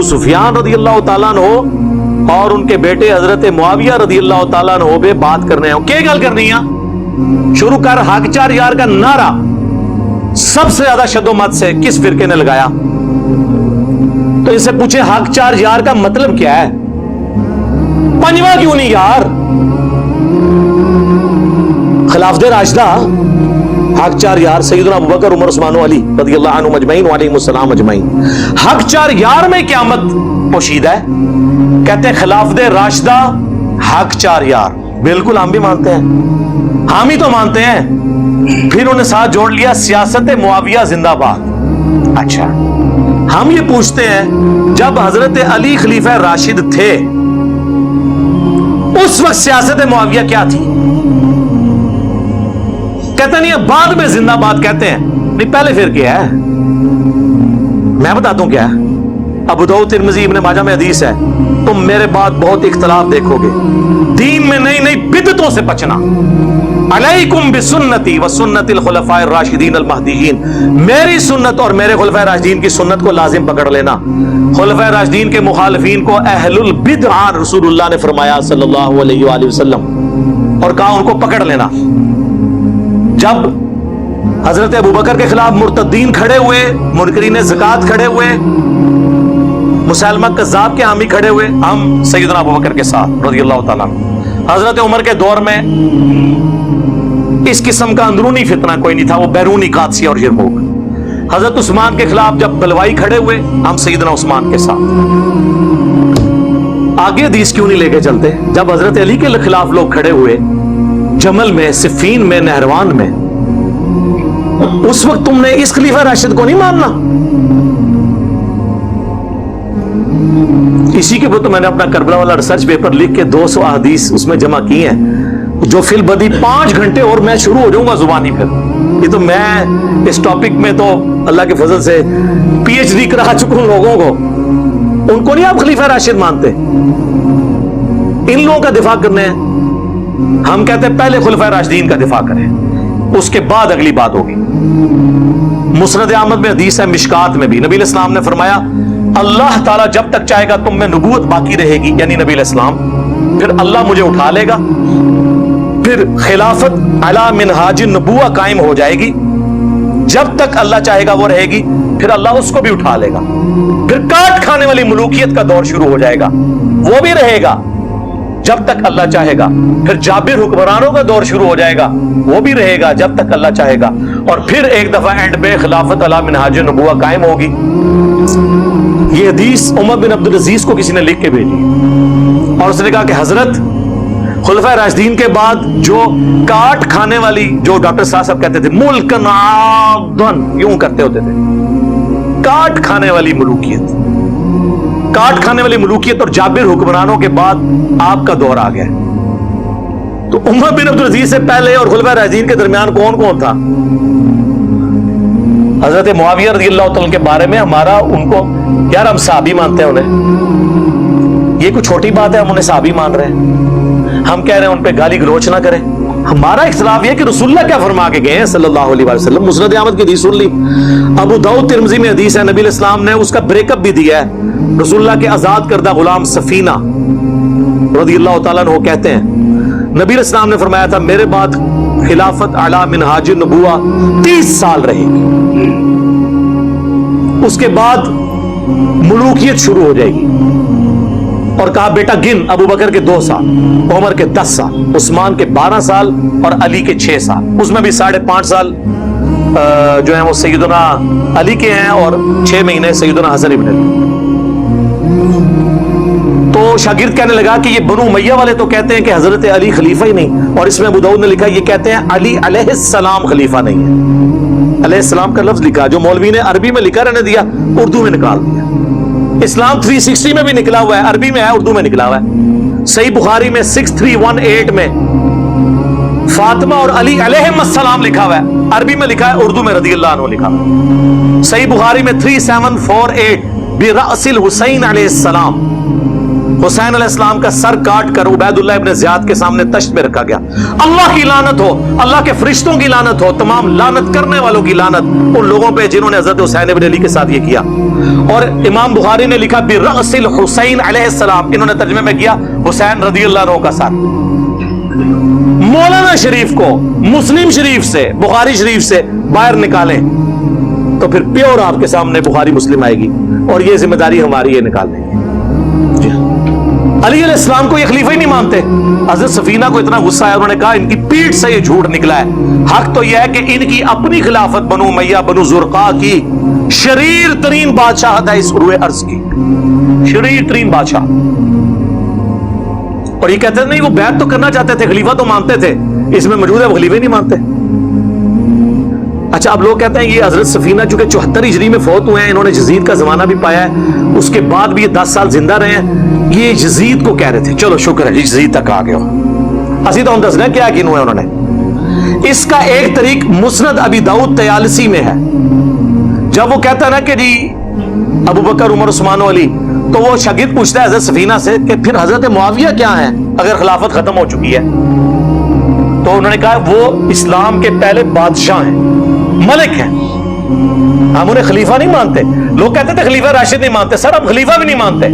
सुफियान रदी अल्लाह ताला अन्हु और उनके बेटे हजरत मुआविया रदी अल्लाह ताला अन्हु पे बात करने हैं। क्या गल करनी है? शुरू कर हक चार यार का नारा सबसे ज्यादा शदोमत से किस फिरके ने लगाया? तो इनसे पूछे हक चार यार का मतलब क्या है? पंजवा क्यों नहीं यार? खिलाफत राशिदा हक चार यार सैयदना अबू बकर उमर उस्मान अली रज़ियल्लाहु अन्हुम अजमईन व अलैहिमुस्सलाम अजमईन। हक चार यार में क़यामत पोशीदा है। कहते हैं खिलाफत राशिदा हक चार यार। बिल्कुल हम भी मानते हैं, हम ही तो मानते हैं। फिर उन्हें साथ जोड़ लिया सियासत मुआविया जिंदाबाद। अच्छा, हम ये पूछते हैं जब हजरत अली खलीफा राशिद थे उस वक्त सियासत मुआविया क्या थी? कहते नहीं है बाद में जिंदाबाद कहते हैं। नहीं, पहले फिर क्या है? मैं बताता हूं क्या है। अबू दाऊद तिरमिज़ी इब्न माजा में हदीस है, तुम मेरे बाद बहुत इख्तलाफ देखोगे, दीन में नई नई बिदतों से बचना। अलैकुम बिसुन्नती व सुन्नतिल खुलफाए राशिदीन अल महदीयीन, मेरी सुन्नत और मेरे खुलफाए राशिदीन की सुन्नत को लाजिम पकड़ लेना। खुलफाए राशिदीन के मुखालिफीन को अहलुल बिदअ रसूलुल्लाह ने फरमाया सल्लल्लाहु अलैहि वसल्लम, और कहा उनको पकड़ लेना। जब हजरत अबू बकर के खिलाफ मुर्तदीन खड़े हुए, मुनकरीन ज़कात खड़े हुए, मुसलमा कज़्ज़ाब के हामी खड़े हुए, हम सैयदना अबू बकर के साथ रज़ियल्लाहु ताला। हजरत उमर के दौर में इस किस्म का अंदरूनी फितना कोई नहीं था, वो बैरूनी कादसिया और यरमूक। हजरत उस्मान के खिलाफ जब बलवाई खड़े हुए, हम सैयदना उस्मान के साथ। आगे हदीस क्यों नहीं लेके चलते? जब हजरत अली के खिलाफ लोग खड़े हुए जमल में, सिफीन में, नहरवान में, उस वक्त तुमने इस खलीफा राशिद को नहीं मानना? इसी के ऊपर तो मैंने अपना करबला वाला रिसर्च पेपर लिख के 200 अहदीस उसमें जमा की हैं, जो फिल बदी 5 घंटे और मैं शुरू हो जाऊंगा जुबानी। फिर ये तो मैं इस टॉपिक में तो अल्लाह के फजल से PhD करा चुका हूं लोगों को। उनको नहीं आप खलीफा राशिद मानते? इन लोगों का दिफा करने हैं। हम कहते हैं पहले खुलफा राशिदीन का दिफा करें, उसके बाद अगली बात होगी। मुस्नद अहमद में हदीस है, मिशकात में भी नबी इस्लाम ने फरमाया अल्लाह ताला जब तक चाहेगा तुम में नबूवत बाकी रहेगी, यानी नबी इस्लाम, फिर अल्लाह मुझे उठा लेगा, फिर खिलाफत अला मिनहाज नबुवा कायम हो जाएगी। जब तक अल्लाह चाहेगा वो रहेगी, फिर अल्लाह उसको भी उठा लेगा। फिर काट खाने वाली मुलूकियत का दौर शुरू हो जाएगा, वो भी रहेगा जब तक अल्लाह चाहेगा। फिर जाबिर हुक्मरानों का दौर शुरू हो जाएगा, वो भी रहेगा जब तक अल्लाह चाहेगा। और फिर एक दफा एंड पे खिलाफत अला मिनहाज नबुवा कायम होगी। ये हदीस उमर बिन अब्दुल अजीज को किसी ने लिख के भेजी, और उसने कहा कि हजरत खुलफा राशिदीन के बाद जो काट खाने वाली, जो डॉक्टर साहब कहते थे मुल्कन आदन, यूं करते होते थे, काट खाने वाली मुलूकियत, काट खाने वाली मुलूकियत और जाबिर हुक्मरानों के बाद आपका दौर आ गया। तो उमर बिन अब्दुल अजीज से पहले और खुलफा राशिदीन के दरमियान कौन कौन था? हजरत मुआविया रज़ियल्लाहु ताला के बारे में हमारा उनको, यार हम सहाबी मानते हैं उन्हें, ये कोई छोटी बात है हम उन्हें सहाबी मान रहे हैं? हम कह रहे हैं उन पे गाली गलोच ना करें। हमारा इख्तिलाफ यह कि रसूलुल्लाह क्या फरमा के गए हैं सल्लल्लाहु अलैहि वसल्लम। मुस्नद अहमद की हदीस सुन ली, अबू दाऊद तिरमिज़ी में हदीस है, नबी इस्लाम ने उसका ब्रेकअप भी दिया है। रसूलुल्लाह के आजाद करदा गुलाम सफीना रज़ियल्लाहु ताला अन्हु कहते हैं नबी इस्लाम ने फरमाया था मेरे बाद खिलाफत अला मिनहाज नबुवा 30 साल रहेगी, उसके बाद मुलूकियत शुरू हो जाएगी। और कहा बेटा गिन, अबू बकर के 2 साल, उमर के 10 साल, उस्मान के 12 साल और अली के 6 साल। उसमें भी 5.5 साल जो है वो सैयदना अली के हैं और 6 महीने सैयदना हसन इब्न अली। तो शागिर्द कहने लगा कि ये बनु उमैया वाले तो कहते हैं कि हजरत अली खलीफा ही नहीं, और इसमें अबू दाऊद ने लिखा ये कहते हैं अली अलैहिस्सलाम खलीफा नहीं है। अलैहिस्सलाम का लफ्ज लिखा, जो मौलवी ने अरबी में लिखा रहने दिया, उर्दू में निकाल दिया। इस्लाम 360 में भी निकला हुआ है, अरबी में है, उर्दू में निकला हुआ है। सही बुखारी में 6318 में फातिमा और अली अलैहिस्सलाम लिखा हुआ है, अरबी में लिखा है, उर्दू में रज़ियल्लाहु अन्हु लिखा है। सही बुखारी में 3748 बिरअसिल हुसैन अलैहिस्सलाम, حسین علیہ السلام کا سر کاٹ کر عبیداللہ ابن زیاد کے سامنے تشت میں رکھا گیا. اللہ کی لعنت ہو, اللہ کے فرشتوں کی لعنت ہو, تمام لعنت کرنے والوں کی لعنت ان لوگوں پہ جنہوں نے حضرت حسین ابن علی کے ساتھ یہ کیا. اور امام بخاری نے لکھا برأس الحسین علیہ السلام, انہوں نے ترجمے میں کیا حسین رضی اللہ عنہ کا سر. مولانا شریف کو مسلم شریف سے, بخاری شریف سے باہر نکالیں تو پھر پیور آپ کے سامنے بخاری مسلم آئے گی, اور یہ ذمہ داری ہماری ہے نکالنے کی. علی علیہ السلام کو یہ خلیفہ ہی نہیں مانتے. حضرت سفینہ کو اتنا غصہ آیا, انہوں نے کہا ان کی پیٹھ سے یہ جھوٹ نکلا ہے, حق تو یہ ہے کہ ان کی اپنی خلافت بنو امیہ بنو زرقاء کی شریر ترین بادشاہت ہے اس روئے ارض کی, شریر ترین بادشاہ. اور یہ کہتے ہیں نہیں وہ بیعت تو کرنا چاہتے تھے, خلیفہ تو مانتے تھے, اس میں موجود ہے وہ خلیفہ نہیں مانتے. اچھا اب لوگ کہتے ہیں یہ حضرت سفینہ چونکہ 74 ہجری میں فوت ہوئے ہیں, انہوں نے یزید کا زمانہ بھی پایا ہے, اس کے بعد بھی یہ 10 سال زندہ رہے ہیں, یہ یزید کو کہہ رہے تھے. چلو شکر ہے یزید تک آ گئے ہو, اسی تو ہم دس رہے ہیں کیا کینوں ہے انہوں نے. اس کا ایک طریق مسند ابی داؤد طیالسی میں ہے, جب وہ کہتا ہے نا کہ جی ابو بکر عمر عثمان و علی, تو وہ شاگرد پوچھتا ہے حضرت سفینہ سے کہ پھر حضرت معاویہ کیا ہیں اگر خلافت ختم ہو چکی ہے. تو انہوں نے کہا وہ اسلام کے پہلے بادشاہ ہیں, ملک ہیں, ہم انہیں خلیفہ نہیں مانتے. لوگ کہتے تھے خلیفہ راشد نہیں مانتے, سر ہم خلیفہ بھی نہیں مانتے.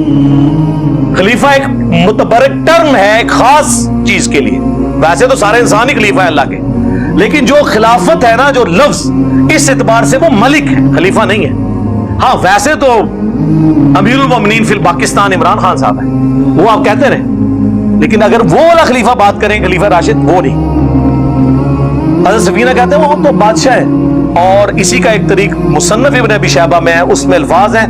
خلیفہ ایک متبرک ٹرم ہے ایک خاص چیز کے لیے, ویسے تو سارے انسان ہی خلیفہ ہے اللہ کے, لیکن جو خلافت ہے نا جو لفظ, اس اعتبار سے وہ ملک ہے, خلیفہ نہیں ہے. ہاں ویسے تو امیر المومنین فی پاکستان عمران خان صاحب ہے, وہ آپ کہتے رہے, لیکن اگر وہ والا خلیفہ بات کریں خلیفہ راشد, وہ نہیں. حضرت سفینہ کہتے ہیں وہ تو بادشاہ ہے. اور اسی کا ایک طریق مصنف ابن ابی شیبہ میں ہے, اس میں الفاظ ہیں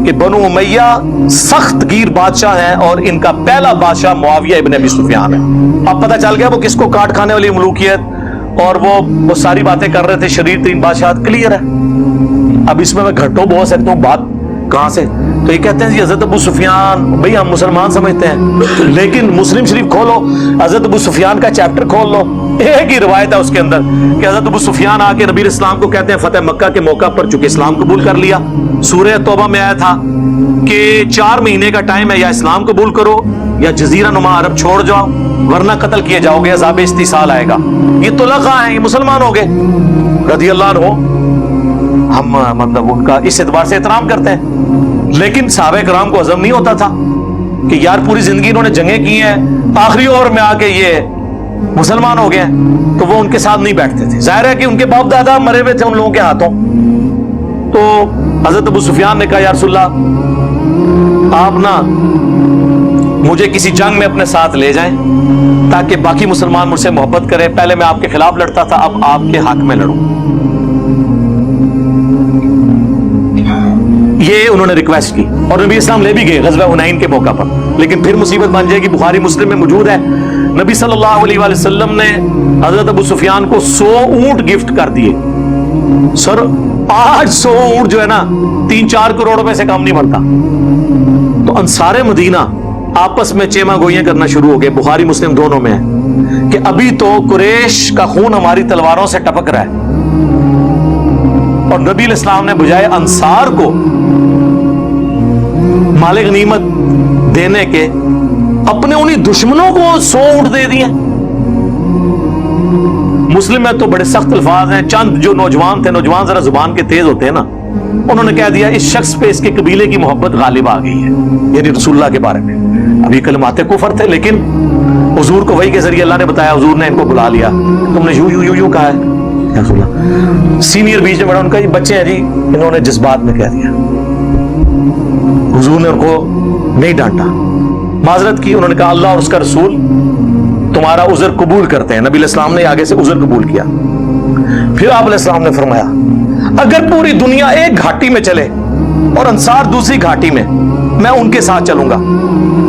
کہ بنو امیہ سخت گیر بادشاہ ہیں اور ان کا پہلا بادشاہ معاویہ ابن ابی سفیان ہے. اب پتہ چل گیا وہ کس کو کاٹ کھانے والی ملوکیت اور وہ ساری باتیں کر رہے تھے, شریر ترین بادشاہت کلیئر ہے. اب اس میں گھٹوں بہت سکتا ہوں بات کہاں سے, تو یہ کہتے ہیں جی حضرت ابو سفیان, بھئی ہم مسلمان سمجھتے ہیں, لیکن مسلم شریف کھولو, حضرت ابو سفیان کا چیپٹر کھول لو, ایک ہی روایت ہے اس کے اندر کہ حضرت ابو سفیان آ کے نبی اسلام کو کہتے ہیں فتح مکہ کے موقع پر چونکہ اسلام قبول کر لیا, سورہ توبہ میں آیا تھا کہ 4 مہینے کا ٹائم ہے, یا اسلام قبول کرو یا جزیرہ نما عرب چھوڑ جاؤ ورنہ قتل کیے جاؤ گے, عذاب استیصال آئے گا. یہ طلقاء ہیں, یہ مسلمان ہو گئے رضی اللہ عنہ, ہم مطلب ان کا اس اعتبار سے احترام کرتے ہیں. لیکن صحابہ کرام کو ہضم نہیں ہوتا تھا کہ یار پوری زندگی انہوں نے جنگیں کی ہیں, آخری اوور میں آ کے یہ مسلمان ہو گئے, تو وہ ان کے ساتھ نہیں بیٹھتے تھے. ظاہر ہے کہ ان کے باپ دادا مرے ہوئے تھے ان لوگوں کے ہاتھوں. تو حضرت ابو سفیان نے کہا یا رسول اللہ آپ نا مجھے کسی جنگ میں اپنے ساتھ لے جائیں تاکہ باقی مسلمان مجھ سے محبت کریں. پہلے میں آپ کے خلاف لڑتا تھا, اب آپ کے حق میں لڑوں. یہ انہوں نے ریکویسٹ کی اور نبی اسلام لے بھی گئے غزوہ حنین کے موقع پر. لیکن پھر مصیبت بن جائے گی, بخاری مسلم میں موجود ہے, نبی صلی اللہ علیہ وآلہ وسلم نے حضرت ابو سفیان کو 100 اونٹ گفٹ کر دیے. سر آج 100 اونٹ جو ہے نا 3-4 کروڑ روپے سے کم نہیں بنتا. تو انصار مدینہ آپس میں چیما گوئیاں کرنا شروع ہو گئے, بخاری مسلم دونوں میں ہے کہ ابھی تو قریش کا خون ہماری تلواروں سے ٹپک رہا ہے, اور نبی علیہ السلام نے بجائے انصار کو مال غنیمت دینے کے اپنے انہی دشمنوں کو 100 اونٹ دے دیے. مسلم میں تو بڑے سخت الفاظ ہیں. چند جو نوجوان تھے, نوجوان ذرا زبان کے تیز ہوتے ہیں نا, انہوں نے کہہ دیا اس شخص پہ اس کے قبیلے کی محبت غالب آ گئی ہے, یعنی رسول اللہ کے بارے میں. ابھی کلمات کفر تھے, لیکن حضور کو وحی کے ذریعے اللہ نے بتایا, حضور نے ان کو بلا لیا, تم نے یوں کہا ہے رسول اللہ. سینئر بیچ میں بڑا ان کا یہ بچے ہیں جی, انہوں نے جذبات میں کہہ دیا. حضور نے ان کو نہیں ڈانٹا, معذرت کی, انہوں نے کہا اللہ اور اس کا رسول تمہارا عذر قبول کرتے ہیں. نبی علیہ السلام نے آگے سے عذر قبول کیا. پھر آپ علیہ السلام نے فرمایا اگر پوری دنیا ایک گھاٹی میں چلے اور انصار دوسری گھاٹی میں, میں ان کے ساتھ چلوں گا.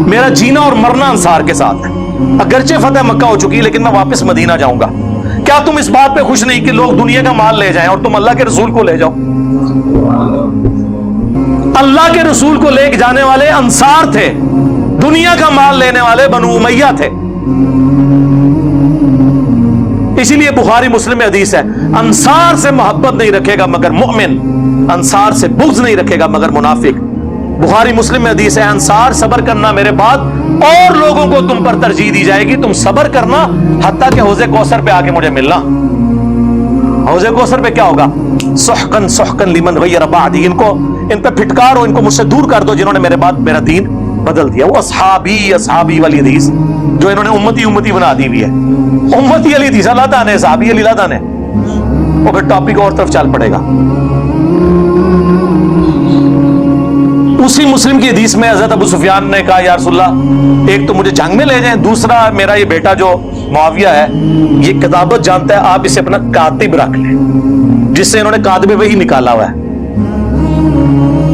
میرا جینا اور مرنا انصار کے ساتھ ہے. اگرچہ فتح مکہ ہو چکی لیکن میں واپس مدینہ جاؤں گا. کیا تم اس بات پہ خوش نہیں کہ لوگ دنیا کا مال لے جائیں اور تم اللہ کے رسول کو لے جاؤ؟ اللہ کے رسول کو لے جانے والے انصار تھے, دنیا کا مال لینے والے بنو امیہ تھے. اسی لیے بخاری مسلم میں حدیث ہے انصار سے محبت نہیں رکھے گا مگر مومن, انصار سے بغض نہیں رکھے گا مگر منافق. बुखारी मुस्लिम में हदीस है, अंसार सब्र करना मेरे बाद और लोगों को तुम पर तरजीह दी जाएगी, तुम सब्र करना हत्ता कि हौज़े कौसर पे आके मुझे मिलना। हौज़े कौसर पे क्या होगा? सुहकन सुहकन लिमन गय्यर बादी, इनको इन पे फिटकार हो, इनको मुझसे दूर कर दो जिन्होंने मेरे बाद मेरा दीन बदल दिया। वो असहाबी असहाबी वाली हदीस जो इन्होंने उम्मती उम्मती बना दी हुई है, उम्मती वाली हदीस अल्लाह ताला ने, सहाबी अली अल्लाह ताला ने, वो फिर टॉपिक और तरफ चल पड़ेगा। उसी मुस्लिम की हदीस में हजरत अबू सुफियान ने कहा, या रसूलल्लाह एक तो मुझे जंग में ले जाएं, दूसरा मेरा ये बेटा जो मुआविया है ये किताबत जानता है, आप इसे अपना कातिब रख लें, जिससे इन्होंने कातिब वही निकाला हुआ है।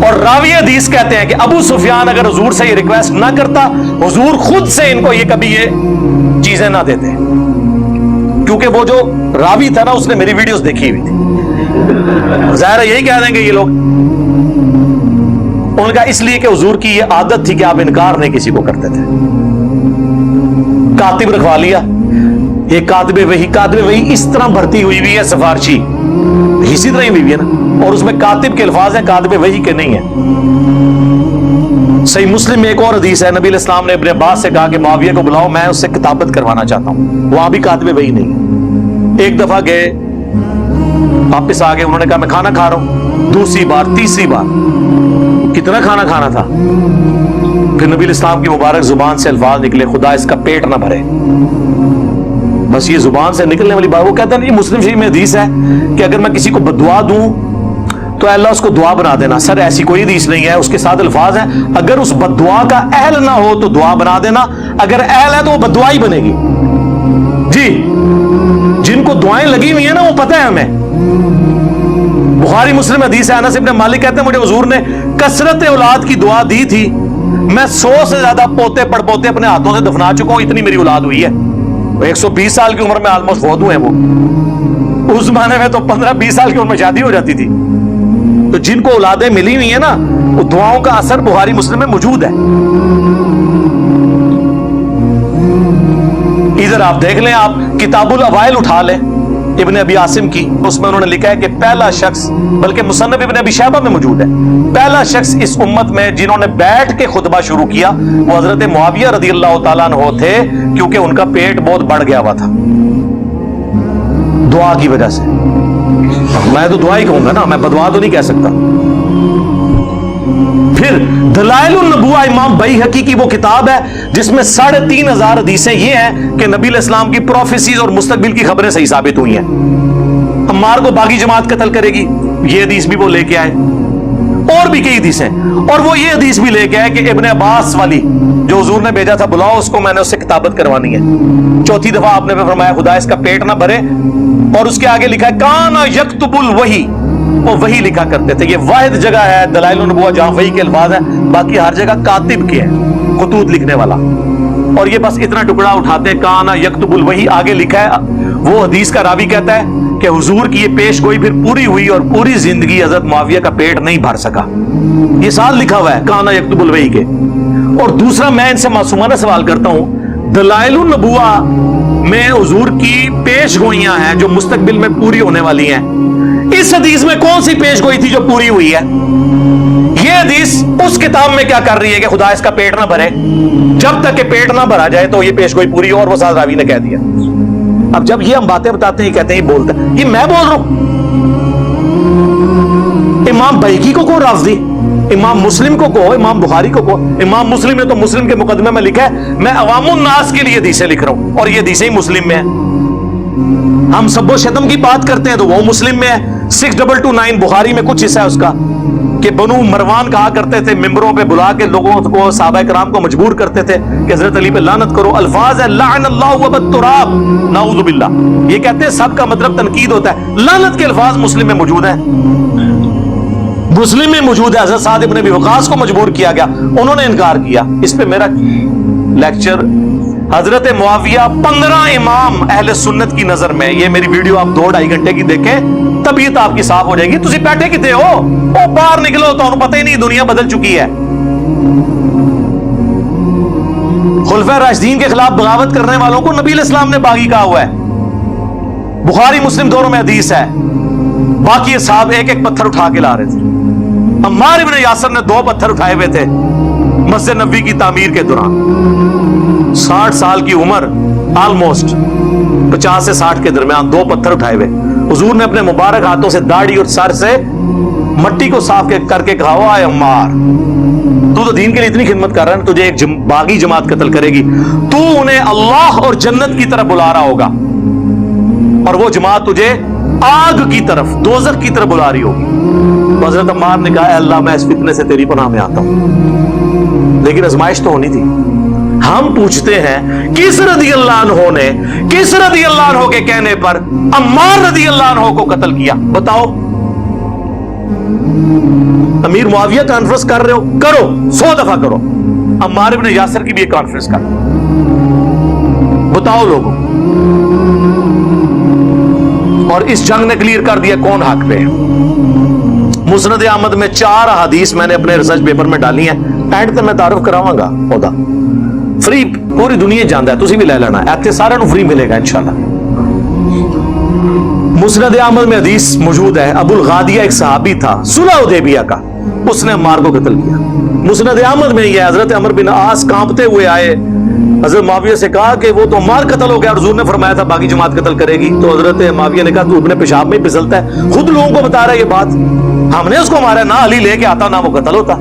और रावी हदीस कहते हैं कि अबू सुफियान अगर हुजूर से ये रिक्वेस्ट ना करता, हुजूर खुद से इनको ये कभी ये चीजें ना देते, क्योंकि वो जो रावी था ना उसने मेरी वीडियोस देखी हुई थी। जाहिर है यही कह देंगे ये लोग। उनका इसलिए कि हुजूर की ये आदत थी कि आप इनकार नहीं किसी को करते थे। कातिब रखवा लिया, ये कातिब वही इस तरह भर्ती हुई है, सिफारशी इसी तरह ही हुई है ना, और उसमें कातिब के अल्फाज हैं, कातिब वही के नहीं है। सही मुस्लिम में एक और हदीस है, नबी इस्लाम ने इब्ने अब्बास से कहा कि मुआविया को बुलाओ, मैं उससे किताबत करवाना चाहता हूं। वहां भी कातिब वही नहीं है। एक दफा गए, वापिस आ गए, उन्होंने कहा मैं खाना खा रहा हूं। दूसरी बार, तीसरी बार, कितना खाना खाना था? फिर नबी इस्लाम की मुबारक जुबान से अल्फाज निकले, खुदा इसका पेट ना भरे। बस ये जुबान से निकलने वाली बात। वो कहते हैं मुस्लिम शरीफ में हदीस है कि अगर मैं किसी को बदुआ दूं तो अल्लाह उसको दुआ बना देना। सर ऐसी कोई हदीस नहीं है। उसके साथ अल्फाज है, अगर उस बदुआ का अहल ना हो तो दुआ बना देना, अगर अहल है तो वो बदुआ ही बनेगी। जी, जिनको दुआएं लगी हुई है ना वो पता है हमें। बुखारी मुस्लिम हदीस है, अनस इब्न मालिक कहते हैं मुझे हुजूर ने कसरत औलाद की दुआ दी थी, मैं 100 से ज्यादा पोते पड़पोते अपने हाथों से दफना चुका हूं, इतनी मेरी औलाद हुई है। 120 साल की उम्र में ऑलमोस्ट फौत हुए हैं वो। उस जमाने में तो 15-20 साल की उम्र में शादी हो जाती थी। तो जिनको औलादें मिली हुई है ना, वो दुआओं का असर बुखारी मुस्लिम में मौजूद है। इधर आप देख लें, आप किताबुल अवाइल उठा लें इब्न अबी आसिम की, उसमें उन्होंने लिखा है कि पहला शख्स, बल्कि मुसन्नफ इब्न अबी शैबा में मौजूद है, पहला शख्स इस उम्मत में जिन्होंने बैठ के खुतबा शुरू किया वो हजरत मुआविया रदियल्लाहु ताला अन्हु थे, क्योंकि उनका पेट बहुत बढ़ गया हुआ था दुआ की वजह से। मैं तो दुआ ही कहूंगा ना, मैं बदुआ तो नहीं कह सकता। फिर दलाइलुन नबुवा इमाम बैहकी की वो किताब है जिसमें 3500 हदीसें ये हैं कि नबी इस्लाम की प्रोफेसीज और मुस्तकबिल की खबरें सही साबित हुई हैं। अम्मार को बागी जमात कत्ल करेगी, ये हदीस भी वो लेके आए, और भी कई हदीसें। और वो ये हदीस भी लेके आए कि इब्ने अब्बास वाली जो हुजूर ने भेजा था, बुलाओ उसको, मैंने उससे किताबत करवानी है। चौथी दफा आपने फरमाया खुदा इसका पेट ना भरे, और उसके आगे लिखा है काना यक्तुबुल वही, वो वही लिखा करते थे। ये वाहिद जगह है दलाइल नबुवा जहां वही के अल्फाज है, बाकी हर जगह कातिब के हैं, खुतूत लिखने वाला। और ये बस इतना टुकड़ा उठाते, काना यक्तुबुल वही, आगे लिखा है। वो हदीस का रावी कहता है कि हुजूर की ये पेश गोई फिर पूरी हुई और पूरी जिंदगी हजरत मुआविया का पेट नहीं भर सका। ये साल लिखा हुआ है काना यक्तुबुल वही के। और दूसरा, मैं इनसे मासूमाना सवाल करता हूं, दलाइलुन नबुवा में हुजूर की पेश गोइयां हैं जो मुस्तकबिल में पूरी होने वाली हैं। इस हदीस में कौन सी पेश गोई थी जो पूरी हुई है? ये हदीस उस किताब में क्या कर रही है कि खुदा इसका पेट ना भरे, जब तक के पेट ना भरा जाए तो ये पेश गोई पूरी हो, और वो साथ रावी ने कह दिया। अब जब ये हम बातें बताते हैं, कहते हैं ये बोलता है, ये मैं बोल रहा हूं। इमाम बैहकी को राफ़ज़ी, इमाम मुस्लिम को कहो, इमाम बुखारी को कहो। इमाम मुस्लिम ने तो मुस्लिम के मुकदमे में लिखा है मैं अवामुन नास के लिए हदीसें लिख रहा हूं, और ये हदीसें ही मुस्लिम में है। हम सब्बो शतम की बात करते हैं तो वो मुस्लिम में है। 6229 बुखारी में कुछ हिस्सा है उसका कि बनु मरवान कहा करते थे, मिंबरों पे बुला के लोगों को, सहाबा कराम को मजबूर करते थे कि हजरत अली पे लानत करो। अल्फाज है लाअनल्लाहु व बत्तुराब, नाऊज़ु बिल्लाह। ये कहते हैं सब का मतलब तनकीद होता है। लानत के अल्फाज मुस्लिम में मौजूद है, मुस्लिम में मौजूद है। हजरत साद इब्न अबी वक़ास को मजबूर किया गया, उन्होंने इनकार किया। इस पे मेरा लेक्चर हजरत मुआविया 15 इमाम अहले सुन्नत की नजर में, ये मेरी वीडियो आप 2-2.5 घंटे की देखें, तबीयत आपकी साफ हो जाएगी। तुसी बैठे कितने हो, ओ बाहर निकलो, तो पता ही नहीं दुनिया बदल चुकी है। खुलफा राशिदीन के खिलाफ बगावत करने वालों को नबी इस्लाम ने बागी कहा हुआ है। बुखारी मुस्लिम दोनों में हदीस है। बाकी साहब एक एक पत्थर उठा के ला रहे थे। अम्मार इब्न यासर ने 2 पत्थर उठाए हुए थे मस्जिद नबी की तामीर के दौरान। 60 साल की उम्र, ऑलमोस्ट 50 से 60 के दरमियान, 2 पत्थर उठाए हुए। हुजूर ने अपने मुबारक हाथों से दाढ़ी और सर से मट्टी को साफ करके कहा, आए अम्मार, तू तो दीन के लिए इतनी खिदमत कर रहा है, तुझे एक बागी जमात कत्ल करेगी, तू उन्हें अल्लाह और जन्नत की तरफ बुला रहा होगा और वो जमात तुझे आग की तरफ, दोजख की तरफ बुला रही होगी। तो हजरत अम्मार ने कहा, अल्लाह मैं इस फितने से तेरी पनाह में आता हूं। लेकिन आजमाइश तो होनी थी। हम पूछते हैं किस रदी अल्लाह अन्हो ने, किस रदी अल्लाह अन्हो के कहने पर अम्मार रदी अल्लाह अन्हो को कत्ल किया? बताओ। अमीर मुआविया कॉन्फ्रेंस कर रहे हो, करो, 100 दफा करो। अम्मार इब्न यासिर की भी एक कॉन्फ्रेंस कर, बताओ लोगों। और इस जंग ने क्लियर कर दिया कौन हक पे है। मुस्नद अहमद में 4 हदीस मैंने अपने रिसर्च पेपर में डाली है, एंड तक मैं तारुफ करावांगा ओदा फ्री, पूरी दुनिया जानता है, तुसी भी ले लेना, ऐसे सारे नु फ्री मिलेगा इंशाल्लाह। मुस्नद अहमद में हदीस मौजूद है, अबुल गादिया एक सहाबी था सुलह हुदैबिया का, उसने अम्मार को कत्ल किया। मुस्नद अहमद में यह हजरत अमर बिन आस कांपते हुए आए, हजरत माविया से कहा कि वो तो अम्मार कत्ल हो गया, हुजूर ने फरमाया था बाकी जमात कत्ल करेगी। तो हजरत माविया ने कहा, तू अपने पेशाब में ही फिसलता है, खुद लोगों को बता रहा है ये बात, हमने उसको मारा, ना अली लेके आता ना वो कत्ल होता।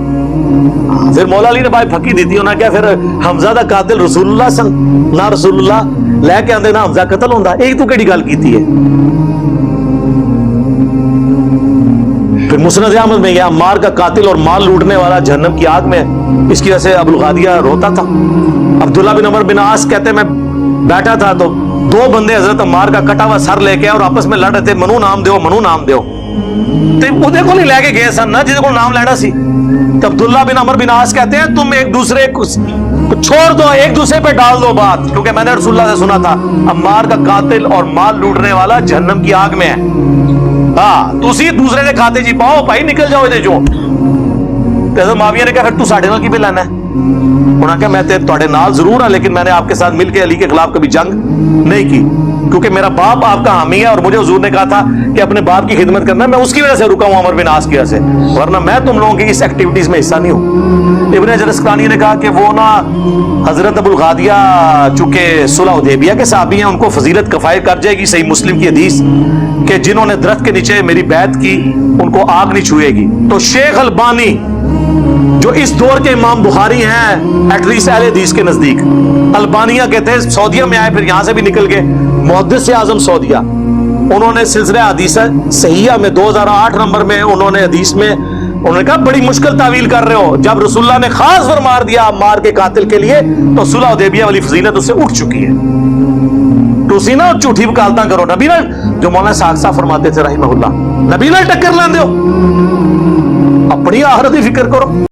फिर मौला अली ने भाई फकी दी थी, उन्हें क्या फिर हमजा दा कातिल रसूलुल्लाह सन, ना रसूलुल्लाह लेके आंदे ना हमजा कत्ल होंदा, एक तू केड़ी गल कीती है। फिर मुस्नद अहमद में यह अम्मार का कातिल और माल लूटने वाला जहन्नम की आग में, इसकी वजह से अबुल गादिया रोता था। अब्दुल्ला बिन अमर बिन आस कहते मैं बैठा था तो 2 बंदे हजरत अम्मार का कटा हुआ सर लेके और आपस में लड़ रहे थे, मनु नाम दो, मनु नाम दो। तो उहदे को नहीं लेके गए सन ना जिसको नाम लेना सी। तो अब्दुल्ला बिन अमर बिन आस कहते हैं तुम एक दूसरे को छोड़ दो, एक दूसरे पे डाल दो बात, क्योंकि मैंने रसूलुल्लाह से सुना था अम्मार का कातिल और माल लूटने वाला जहन्नम की आग में है। हाँ, तुसी दूसरे के खाते जी पाओ भाई, निकल जाओ इधर जो। तो माविया ने कहा फिर तू साढ़े नाल की भी लेना है? उन्होंने कहा मैं तेरे नाल जरूर हाँ, लेकिन मैंने आपके साथ मिलकर अली के खिलाफ कभी जंग नहीं की, क्योंकि मेरा बाप आपका हामी है और मुझे हुजूर ने कहा था कि अपने बाप की खिदमत करना, मैं उसकी वजह से रुका हूं अमर बिन आस की वजह से, वरना मैं तुम लोगों की इस एक्टिविटीज में हिस्सा नहीं हूं। इब्न जरस्कानी ने कहा कि वो ना हजरत अबुल गादिया चूंकि सुलह हुदैबिया के साहबी हैं, उनको फजीलत कफायत कर जाएगी, सही मुस्लिम की हदीस कि जिन्होंने दरख्त के नीचे मेरी बैत की उनको आग नहीं छुएगी। तो शेख अलबानी जो इस दौर के इमाम बुखारी हैं एटलीस्ट अहले हदीस के नजदीक, अल्बानिया कहते हैं सऊदिया में आए, फिर यहां से भी निकल गए, मुहद्दिस आजम सऊदिया, उन्होंने सिलसिला हदीस सहीहा में 2008 नंबर में उन्होंने हदीस में उन्होंने कहा बड़ी मुश्किल तावील कर रहे हो, जब रसूलुल्लाह ने खास फरमान दिया अम्मार के कातिल के लिए तो सुलह हुदैबिया वाली फजीलत उससे उठ चुकी है। तुसी ना झूठी वकालता करो, नबी ना जो मौलाना साहब साहब फरमाते थे रहिमहुल्लाह, नबी ना टक्कर लांदे हो, अपनी आखिरत की फिक्र करो।